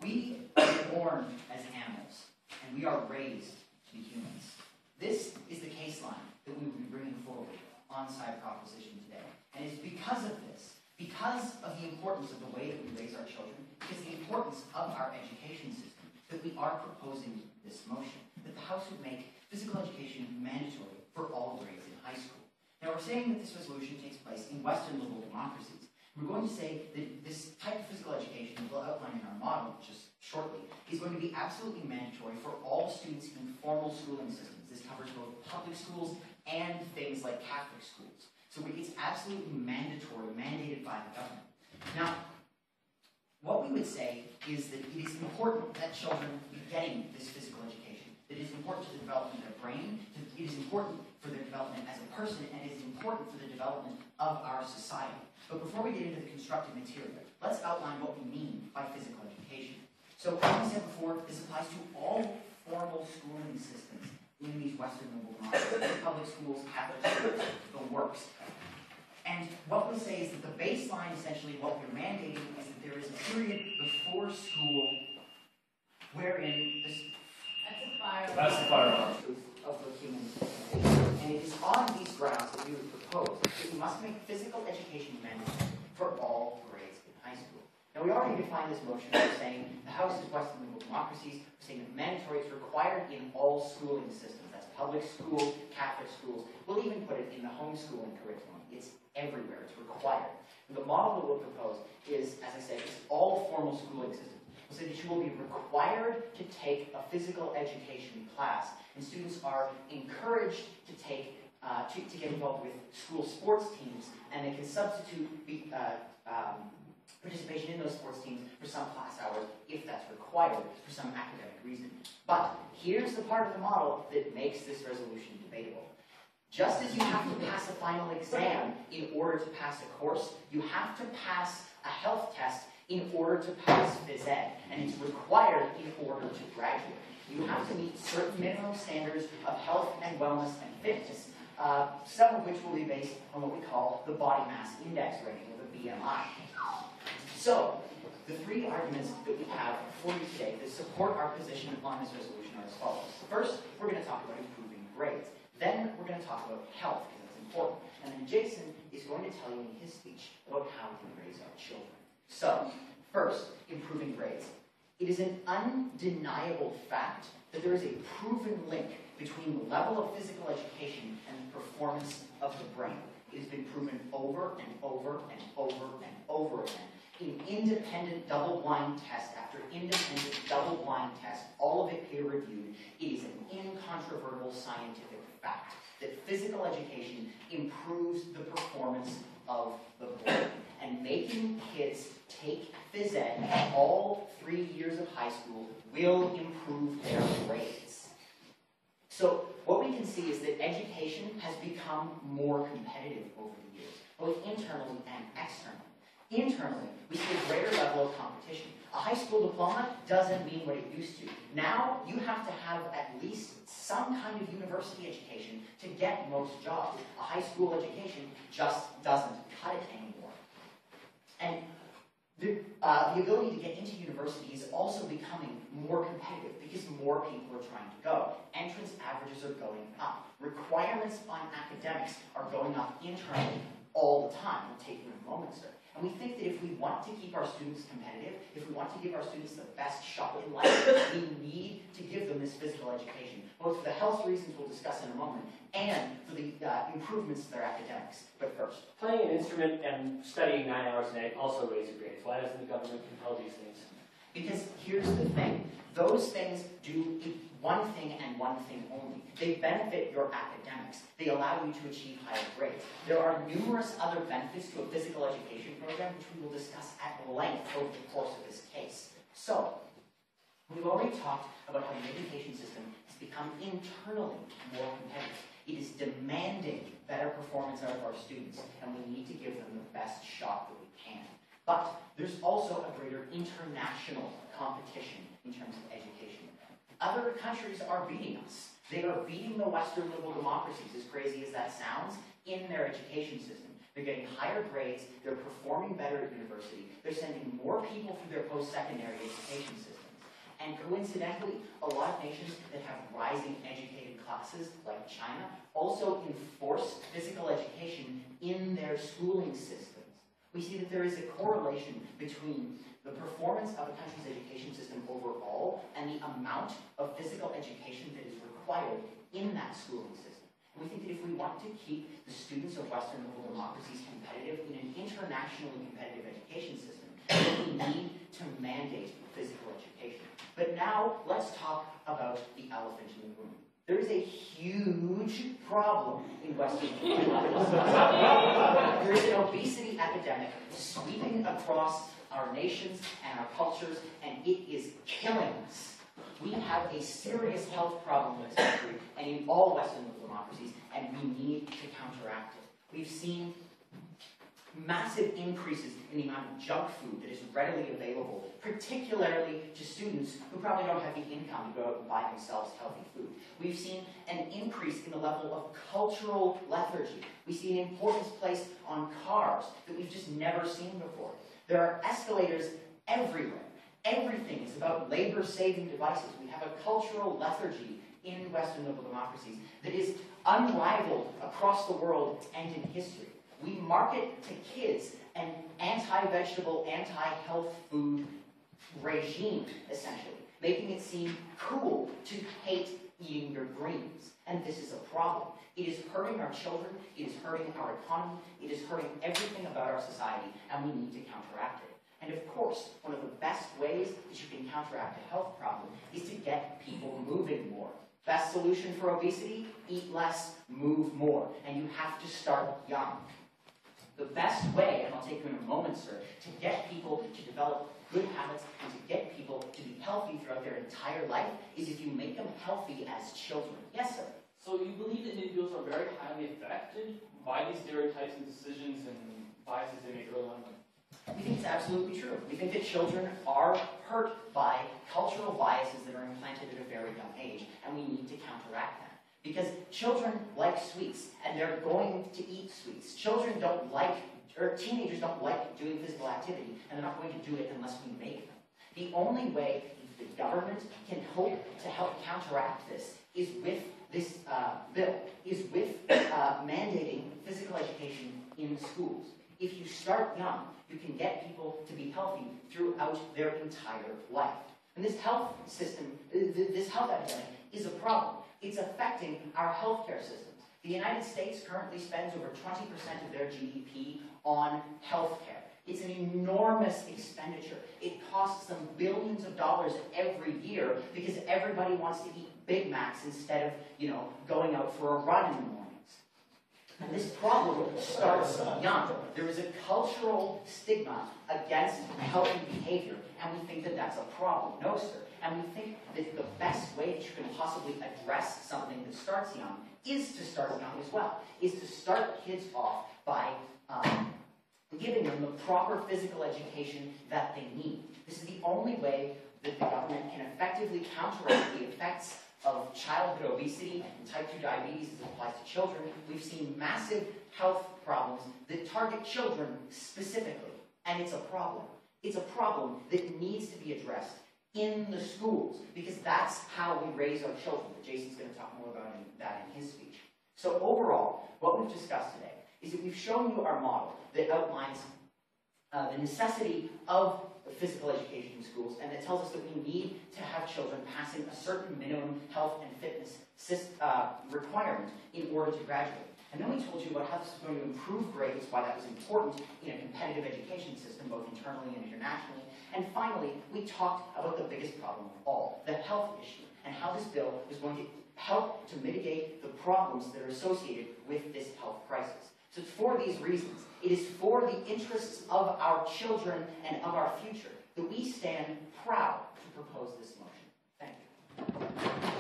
We are born as animals, and we are raised to be humans. This is the case line that we will be bringing forward on side proposition today. And it's because of this, because of the importance of the way that we raise our children, because the importance of our education system, that we are proposing this motion, that the House would make physical education mandatory for all grades in high school. Now, we're saying that this resolution takes place in Western liberal democracies. We're going to say that this type of physical education, that we'll outline in our model just shortly, is going to be absolutely mandatory for all students in formal schooling systems. This covers both public schools and things like Catholic schools. So it's absolutely mandatory, mandated by the government. Now, what we would say is that it is important that children be getting this physical education. That it is important to the development of their brain, it is important for their development as a person, and it is important for the development of our society. But before we get into the constructive material, let's outline what we mean by physical education. So, as we said before, this applies to all formal schooling systems in these Western liberal democracies, public schools, Catholic schools, the works. And what we'll say is that the baseline, essentially, what we're mandating is that there is a period before school wherein this... That's the firearm. ...of the human education. And it is on these grounds that we would propose that we must make physical education mandatory for all grades in high school. Now, we already defined this motion by saying the House is Western liberal democracies. We're saying that mandatory is required in all schooling systems. That's public schools, Catholic schools. We'll even put it in the homeschooling curriculum. It's everywhere. It's required. And the model that we'll propose is, as I said, is all formal schooling systems. We'll say that you will be required to take a physical education class, and students are encouraged to take to get involved with school sports teams, and they can substitute participation in those sports teams for some class hours if that's required for some academic reason. But here's the part of the model that makes this resolution debatable. Just as you have to pass a final exam in order to pass a course, you have to pass a health test in order to pass phys ed, and it's required in order to graduate. You have to meet certain minimum standards of health and wellness and fitness, some of which will be based on what we call the body mass index rating, or the BMI. So, the three arguments that we have for you today that support our position on this resolution are as follows. First, we're going to talk about improving grades. Then we're going to talk about health, because it's important. And then Jason is going to tell you in his speech about how we can raise our children. So, first, improving grades. It is an undeniable fact that there is a proven link between the level of physical education and the performance of the brain. It has been proven over and over and over and over again in independent double-blind test after independent double-blind test, all of it peer-reviewed. It is an incontrovertible scientific fact that physical education improves the performance of the brain. And making kids take phys ed all 3 years of high school will improve their grades. So what we can see is that education has become more competitive over the years, both internally and externally. Internally, we see a greater level of competition. A high school diploma doesn't mean what it used to. Now, you have to have at least some kind of university education to get most jobs. A high school education just doesn't cut it anymore. And the ability to get into university is also becoming more competitive because more people are trying to go. Entrance averages are going up. Requirements on academics are going up internally all the time. We'll take you in a moment, sir. And we think that if we want to keep our students competitive, if we want to give our students the best shot in life, we need to give them this physical education, both for the health reasons we'll discuss in a moment, and for the improvements to their academics. But first, playing an instrument and studying 9 hours a day also raises grades. Why doesn't the government compel these things? Because here's the thing. Those things do one thing and one thing only. They benefit your academics. They allow you to achieve higher grades. There are numerous other benefits to a physical education program, which we will discuss at length over the course of this case. So, we've already talked about how the education system has become internally more competitive. It is demanding better performance out of our students, and we need to give them the best shot that we can. But there's also a greater international competition in terms of education. Other countries are beating us. They are beating the Western liberal democracies, as crazy as that sounds, in their education system. They're getting higher grades, they're performing better at university, they're sending more people through their post-secondary education systems. And coincidentally, a lot of nations that have rising educated classes, like China, also enforce physical education in their schooling systems. We see that there is a correlation between the performance of a country's education system overall and the amount of physical education that is required in that schooling system. And we think that if we want to keep the students of Western liberal democracies competitive in an internationally competitive education system, then we need to mandate physical education. But now, let's talk about the elephant in the room. There is a huge problem in Western democracies. There is an obesity epidemic sweeping across our nations and our cultures, and it is killing us. We have a serious health problem in this country and in all Western liberal democracies, and we need to counteract it. We've seen massive increases in the amount of junk food that is readily available, particularly to students who probably don't have the income to go out and buy themselves healthy food. We've seen an increase in the level of cultural lethargy. We see an importance placed on cars that we've just never seen before. There are escalators everywhere. Everything is about labor-saving devices. We have a cultural lethargy in Western liberal democracies that is unrivaled across the world and in history. We market to kids an anti-vegetable, anti-health food regime, essentially, making it seem cool to hate eating your greens. And this is a problem. It is hurting our children, it is hurting our economy, it is hurting everything about our society, and we need to counteract it. And of course, one of the best ways that you can counteract a health problem is to get people moving more. Best solution for obesity? Eat less, move more. And you have to start young. The best way, and I'll take you in a moment, sir, to get people to develop good habits and to get people to be healthy throughout their entire life is if you make them healthy as children. Yes, sir? So you believe that individuals are very highly affected by these stereotypes and decisions and biases they make early on? We think it's absolutely true. We think that children are hurt by cultural biases that are implanted at a very young age, and we need to counteract that. Because children like sweets, and they're going to eat sweets. Children don't like, or teenagers don't like doing physical activity, and they're not going to do it unless we make them. The only way the government can hope to help counteract this is with this bill, is with mandating physical education in schools. If you start young, you can get people to be healthy throughout their entire life. And this health system, this health epidemic is a problem. It's affecting our healthcare systems. The United States currently spends over 20% of their GDP on healthcare. It's an enormous expenditure. It costs them billions of dollars every year because everybody wants to eat Big Macs instead of, going out for a run in the mornings. And this problem starts young. There is a cultural stigma against healthy behavior, and we think that that's a problem. No, sir. And we think that the best way that you can possibly address something that starts young is to start young as well, is to start kids off by giving them the proper physical education that they need. This is the only way that the government can effectively counteract the effects of childhood obesity and type 2 diabetes as it applies to children. We've seen massive health problems that target children specifically, and it's a problem. It's a problem that needs to be addressed in the schools, because that's how we raise our children. Jason's going to talk more about that in his speech. So overall, what we've discussed today is that we've shown you our model that outlines the necessity of physical education in schools, and that tells us that we need to have children passing a certain minimum health and fitness requirement in order to graduate. And then we told you about how this is going to improve grades, why that was important in a competitive education system, both internally and internationally. And finally, we talked about the biggest problem of all, the health issue, and how this bill is going to help to mitigate the problems that are associated with this health crisis. So for these reasons, it is for the interests of our children and of our future that we stand proud to propose this motion. Thank you.